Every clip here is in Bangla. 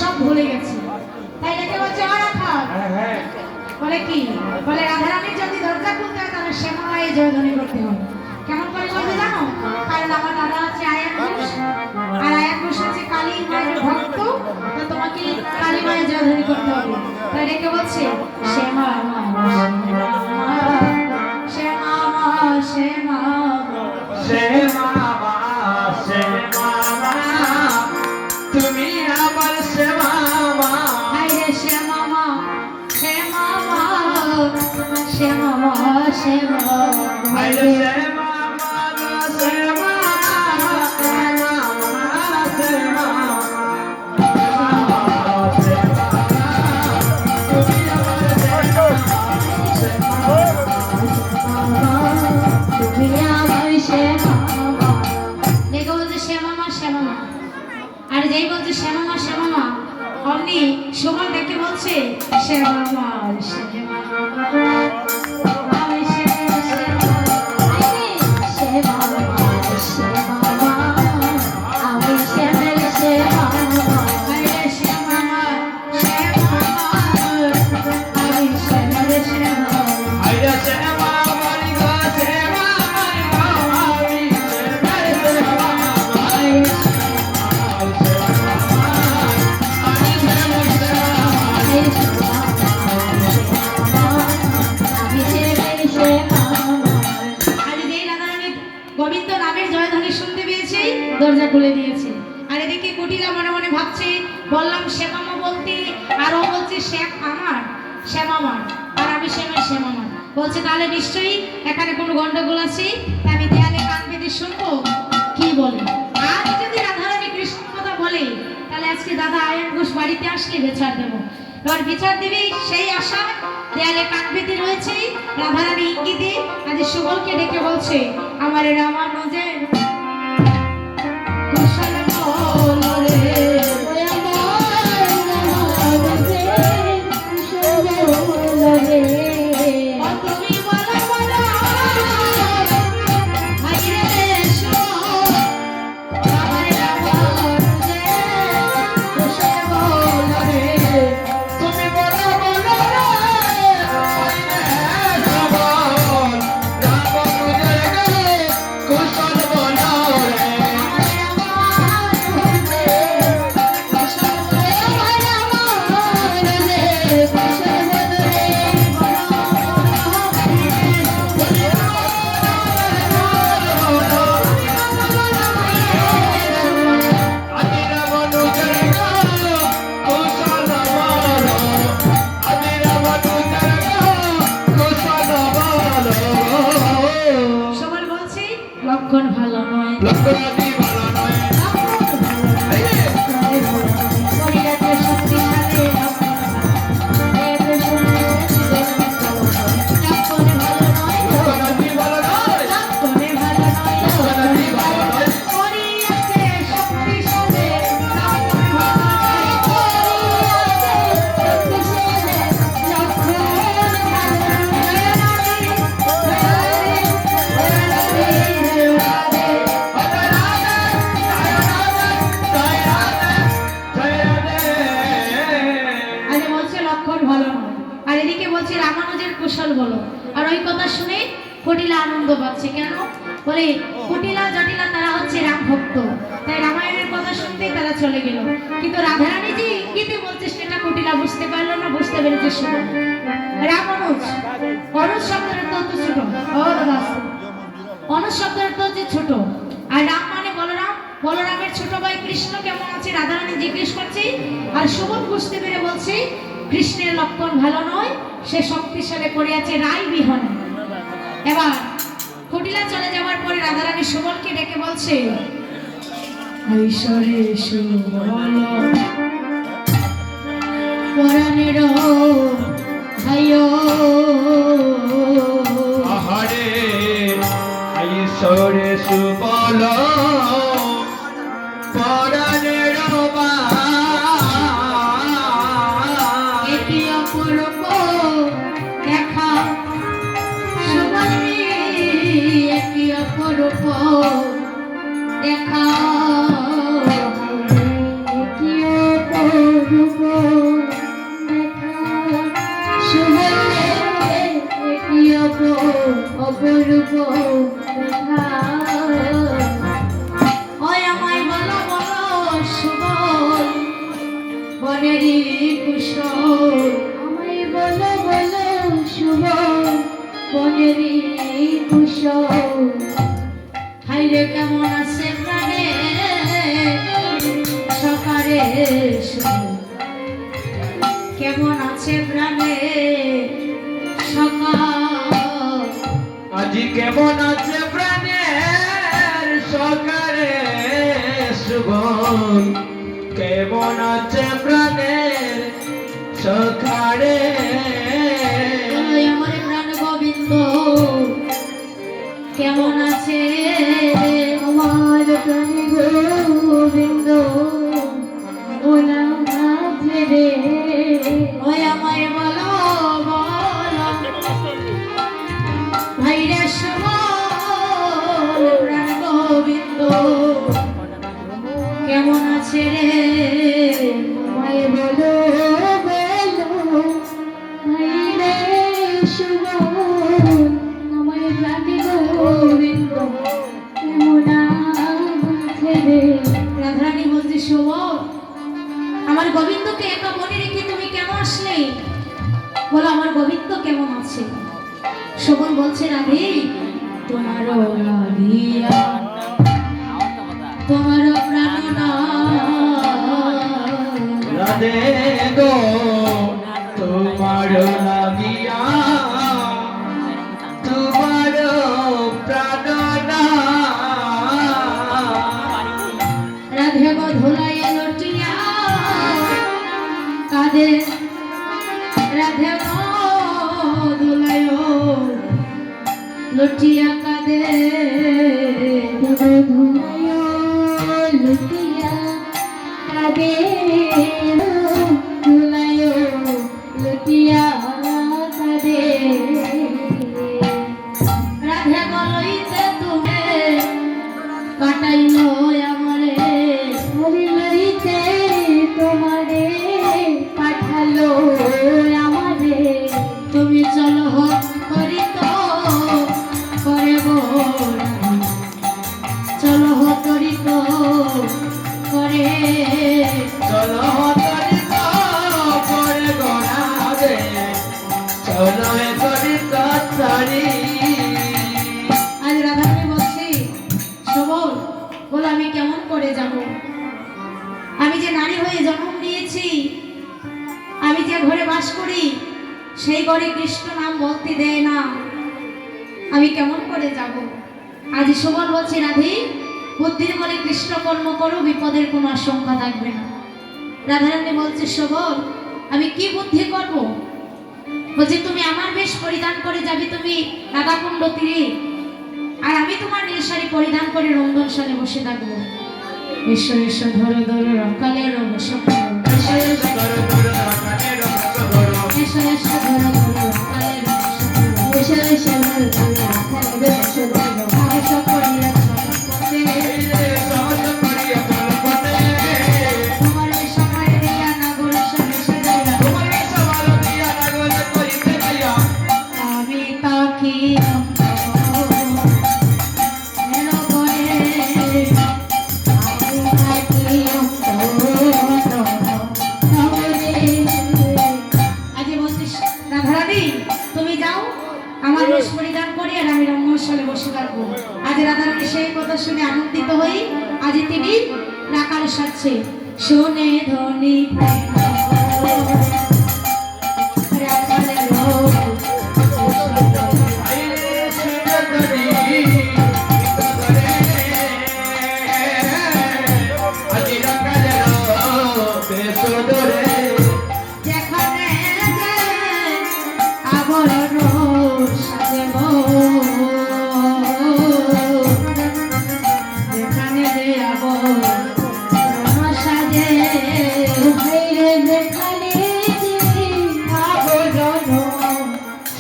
সব ভুলে গেছি। তাই ডেকে বলছে ও রাখা, বলে কি, বলে রাধারানীর যদি দরজা খুলতে হয় তাহলে শ্যামা মায়ের জয়ধ্বনি করতে হবে। কেমন করে বলতে জানো? কারণ আমার দাদা হচ্ছে আয়ান ঘোষ, আর আয়ান ঘোষ হচ্ছে কালী মায়ের ভক্ত, তো তোমাকে কালী মায়ের জয়ধ্বনি করতে হবে। তাই ডেকে বলছে শ্যামা মা, শ্যামা মা, শ্যামা শ্যামা মা, শ্যামা মা, তুমি আমার শ্যামা মা। হায়রে শ্যামা মা, শ্যামা মা, শ্যামা মা, শ্যামা হায়রে শ্যামা মা, শ্যামা মা, শ্যামা মা, শ্যামা আর যেই বলছে শ্যামা মা, শ্যামা মা, অমনি সুমন ডেকে বলছে শ্যামা মা, শ্যামা গোবিন্দ নামের জয়ধ্বনি শুনতে পেয়েছে, দরজা খুলে দিয়েছে। আর এদিকে কুটিলা মনে মনে ভাবছে, বললাম শ্যামামা বলতে, আর ও বলছে শ্যাম আমার, শ্যামামা, আর আমি শ্যামের শ্যামামা। বলছে তাহলে নিশ্চয়ই এখানে কোনো গন্ডগোল আছে, আমি দেয়ালে কান পেতে শুনবো কি বলে। আজ যদি রাধারানী কৃষ্ণ কথা বলে, তাহলে আজকে দাদা আয়ান ঘোষ বাড়িতে আসলে বিচার দেবো। এবার বিচার দেবে সেই আশা, দেয়ালে কান পেতে রয়েছে। রাধারানী ইঙ্গিতে আজ সুবলকে ডেকে বলছে আমার রামানুজের কুশল বল রে, তুমি বলো বলো হাইরে শোন, আমার রামানুজের কুশল বল রে, তুমি বলো বলো কুশল বলো রে। সবার বলছে লক্ষণ ভালো নয়, শরীরের শক্তিশালী রামানুজের কুশল বলো। আর ওই কথা শুনে কুটিলা আনন্দ পাচ্ছে। কেন বলে কুটিলা জটিলা তারা হচ্ছে রাম ভক্ত, তাই রামায়ণের কথা শুনতেই তারা চলে গেল। কিন্তু রাধারানী যে ইঙ্গিতে বলছে সেটা কুটিলা বুঝতে পারলো না, বুঝতে পেরেছে শুনো। রামানুজ, অনুজ শব্দের অর্থ হচ্ছে ছোট, অনুজ শব্দের অর্থ হচ্ছে ছোট, আর রাম মানে বলরাম, বলরামের ছোট ভাই কৃষ্ণ কেমন আছে রাধারানী জিজ্ঞেস করছে। আর সুবল বুঝতে পেরে বলছে কৃষ্ণের লক্ষণ ভালো নয়, সে শক্তিশালী পড়িয়াছে রায় বিহনে। এবার কুটিলা চলে যাওয়ার পরে রাধারানী সুবলকে ডেকে বলছে ঐশ্বরে সুবল পরাণের ভাইও, আহারে ঈশ্বরে সুবল পরাণের এটি অপূর্ব দেখা সুবর্ণী, এটি অপূর্ব দেখা, এটি অপূর্ব অপরূপ অপরূপ কথা ওই আমায় বলো বলো সুবল বনেরই কুশল আমায় বলো বলো শুভ বনেরই কুশল হাইরে কেমন আছে প্রাণে সকারে শুভ কেমন আছে প্রাণে সকাল আজি কেমন আছে প্রাণের সকারে শুভন কেমন আছে প্রাণের সকারে ওই আমার প্রাণ গোবিন্দ কেমন আছে আমার প্রাণী গোবিন্দ ওলা রে ওই আমায় বলো বলো ভাইরে সুবল প্রাণ গোবিন্দ কেমন আছে রে আমায় বলো বলো ভাই রে শুভ আমায় প্রাণী গোবিন্দ কেমন আছে রে রাধারানী বলছে সুবল আমার গোবিন্দকে একা মনে রেখে তুমি কেন আসলে বলো আমার গোবিন্দ কেমন আছে শোভন বলছে রাধে তোমারও লাগিয়া তোমারও প্রাণনা রাধে গো তোমার লাগিয়া তোমার প্রাণনা রাধে গো ধুলাইয়া লটিয়া কাঁদে রাধে গো ধুলাইয়া লটিয়া কাঁদে লুটিয়া কাদে ধুলায় লুটিয়া কাদে রাধে গলইতে তুমি কাটাইলো আমারে হরি লইতে তোমারে পাঠালো আমারে তুমি চলো হোক করিত করে গো চলো হোক করিত করে চলো তরিত করে গড়াবে চলো তরিত তারি আজ রাধারানী বলছি সবল বলো আমি কেমন করে যাব আমি যে নারী হয়ে জন্ম নিয়েছি আমি যে ঘরে বাস করি সেই ঘরে কৃষ্ণ নাম বলতে দেয় না আমি কেমন করে যাব আজ সবল বলছি রাধি বুদ্ধির বলে কৃষ্ণ কর্ম করো বিপদের কোনো আশঙ্কা থাকবে না রাধারানী বলছে সবল আমি কি বুদ্ধি করব বলছে তুমি আমার বেশ পরিধান করে যাবে তুমি রাধাকুণ্ড তীরে আর আমি তোমার নীল শাড়ি পরিধান করে রন্ধনশালে বসে থাকবো এসো এসো ধরো ধরো রকালের রস এসো এসো করো করো রাখানের রস করো এসো এসো ধরো ধরো রকালের রস এসো এসো এসো করিয়া চলপথে সহজ করিয়া চলপথে তোমার সবাই দিয়া নাগর সবে যাইয়া তোমার সবার দিয়া লাগল করিতে যাইয়া আমি তাকি মেলো করে আমি থাকি আজকে বলছিস রাধারানী তুমি যাও আমার বেশ পরিধান করে আর আমি রঙ্গশালে বসে থাকবো আজ রাধারানী সেই কথা শুনে আনন্দিত হই আজ তিনি রাকাল সাজছে শুনে ধ্বনি রাকালের আইরে সুন্দরী করে আজি রাখালের বেসদরে যেখানে যে আবরণ সাজব যেখানে যে আবরণ সাজে ভাইরে দেখালে যে আবরণ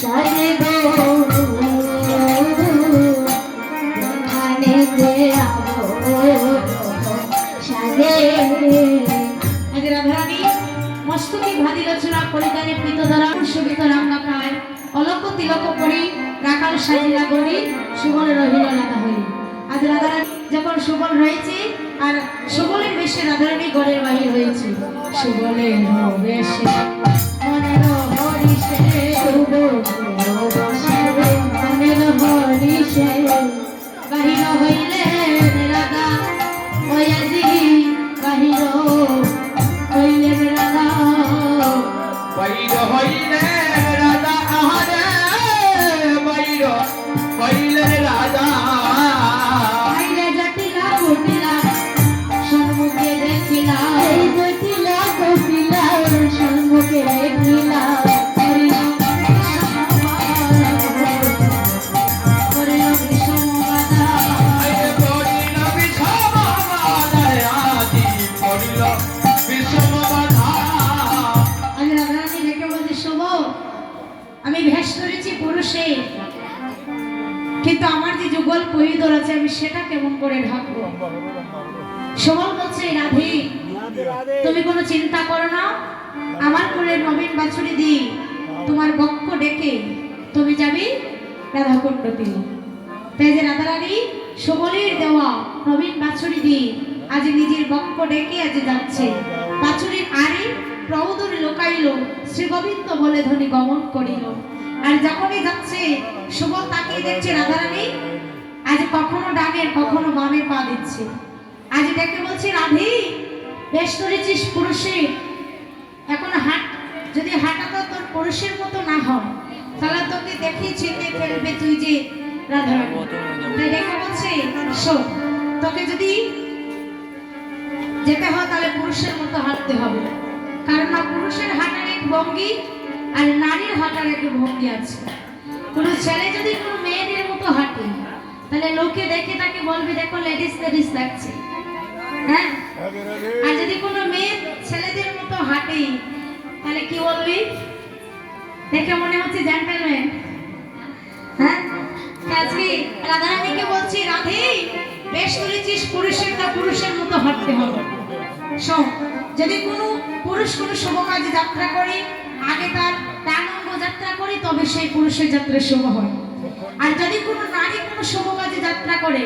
সাজে গো দেখালে যে আবরণ সাজে আজ রাধারানী মস্তকে ভাদিল চূড়া পরিধানে পীতধরা সুবিত রাঙ্গা প্রায় অলক তিলক পরি রাখাল সাজিলা গড়ি সুবল রহিল রাধা হই। আজ রাধারানী যখন সুবল রয়েছে আর সুবলের বেশে রাধারানী গড়ের বাহির হয়েছে। সুবলের বেশে মনের হরিষে মনের হরিষে বাহির হইলে রাধা ওয়াজি বাহির হইলেন রাধা বাইর হইলে রাধা আহারে বাইর হইলে রাধা আইলে জটিলা কুটিলা সম্মুখে দেখিলা এই জটিলা কুটিলা সম্মুখে দেখিলা আইরে পড়িল বিষমবাধারে আদি পড়িল বিষমবাধা আজ রাধারানী ডেকে বলছে শুভ আমি ভেষ ধরেছি পুরুষে, কিন্তু আমার যে যুগল পরিদর আছে আমি সেটা কেমন করে ঢাকবো। সুবল বলছে রাধে তুমি কোনো চিন্তা করো না, আমার করে নবীন বাছুরি দি তোমার বক্ষ ডেকে তুমি যাবি রাধাকুণ্ডতে। তাই যে রাধারানী সুবলের দেওয়া নবীন বাছুরি দি আজ নিজের বক্ষ ডেকে আজ যাচ্ছে। বাছুরির আরে প্রৌদর লোকাইল শ্রী গোবিন্দ বলে ধ্বনি গমন করিল। আর যখনই যাচ্ছে সুবল তাকিয়ে দেখছে রাধারানী আজ কখনো ডানের কখনো বামে পা দিচ্ছে। আজ ডেকে বলছে রাধে বেশ ধরেছিস পুরুষের, এখন হাট যদি হাঁটাটা তোর পুরুষের মতো না হয় তাহলে তোকে দেখে চিনে ফেলবে তুই যে রাধারানী। তাই ডেকে বলছে শোন, তোকে যদি যেতে হয় তাহলে পুরুষের মতো হাঁটতে হবে, কারণ না পুরুষের হাঁটার এক ভঙ্গি আর নারীর হাঁটার এক ভঙ্গি আছে। কোনো ছেলে যদি কোনো মেয়েদের মতো হাঁটে তাহলে লোকে দেখে তাকে বলবে দেখো লেডিস লেডিস লাগছে, হ্যাঁ। আর যদি কোনো মেয়ে ছেলেদের মতো হাঁটে তাহলে কি বলবি, দেখে মনে হচ্ছে জেন্টলম্যান, হ্যাঁ। আজকে রাধারানীকে বলছি রাধে বেশ করেছিস পুরুষের তা পুরুষের মতো হাঁটতে হবে। শোন, যদি কোনো পুরুষ কোনো শুভ কাজে যাত্রা করে আগে তার ডান অঙ্গ যাত্রা করে তবে সেই পুরুষের যাত্রা শুভ হয়। আর যদি কোনো নারী কোনো শুভ কাজে যাত্রা করে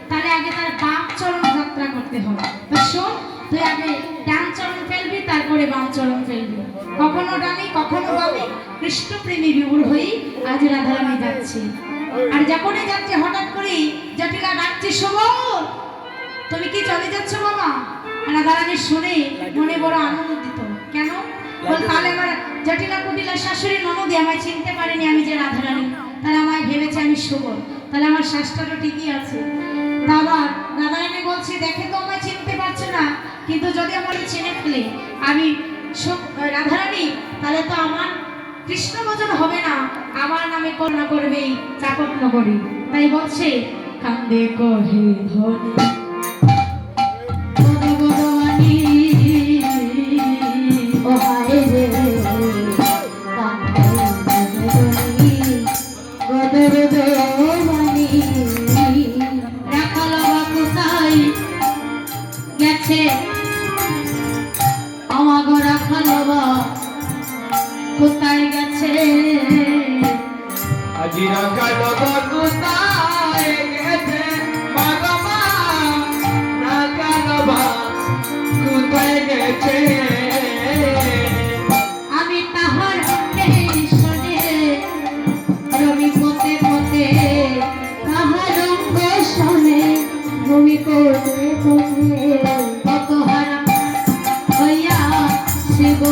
তাহলে আগে তার বাম চরণ যাত্রা করতে হবে। তো শোন, তুই আগে ডান চরণ ফেলবি তারপরে বাম চরণ ফেলবি, কখনো ডানে কখনো বামে কৃষ্ণ প্রেমী বিভোর হয়ে আজ রাধারানী যাচ্ছে। আর যখনই যাচ্ছে হঠাৎ করেই জটিলা ডাকছে শুভল তুমি কি চলে যাচ্ছ মামা। রাধারানী শুনে মনে বড় আনন্দিত, কেন বল তাহলে আমার জটিলা কুটিলা শাশুড়ি ননদী আমায় চিনতে পারেনি আমি যে রাধারানী, তাহলে আমায় ভেবেছে আমি শুভল, তাহলে আমার শ্বাসটাও ঠিকই আছে। তা আবার রাধারানী বলছে দেখে তো আমায় চিনতে পারছে না, কিন্তু যদি আমার চিনে ফেলে আমি রাধারানী তাহলে তো আমার কৃষ্ণ ভজন হবে না, আমার নামে করুণা করবে চাকট নগরী। তাই বলছে কান্দে কহে ধনী ও হায় রে গদর দোমানি রাখাল বাবু তাই গেছে আমার গো রাখাল বা কোথায় গেছে। আজি রাখাল কোথায় গেছে মাগমা রাখাল কোথায় গেছে আমি তাহার শুনে রবি পথে পথে তাহার অঙ্গ শোনে ভূমি পথে পথে কত হারা হইয়া শিব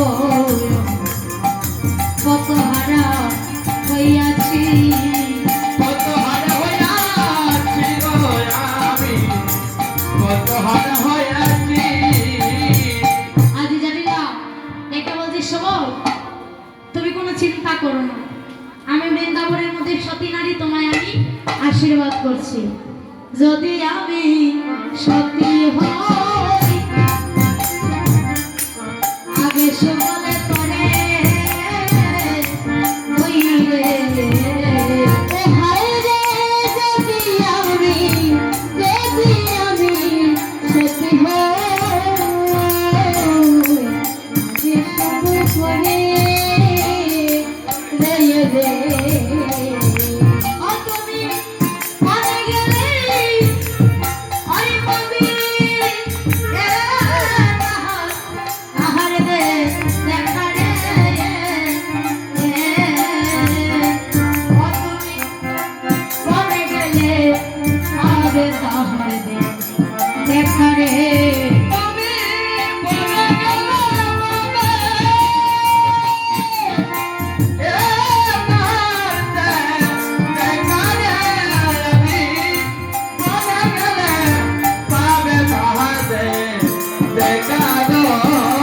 কত হারা হইয়াছি কত হারা হইয়াছি গো আমি কত হারা হইয়াছি। আজ জানিলা এটা বলছি শুভল তুমি কোনো চিন্তা করো না, আমি বৃন্দাবনের মধ্যে সতী নারী তোমায় আমি আশীর্বাদ করছি। যদি আমি সতী হই আগে শুভলে পরে হইলে ও হায় রে যদি আমি সত্যি হই যে সব করে রে রে ও আদর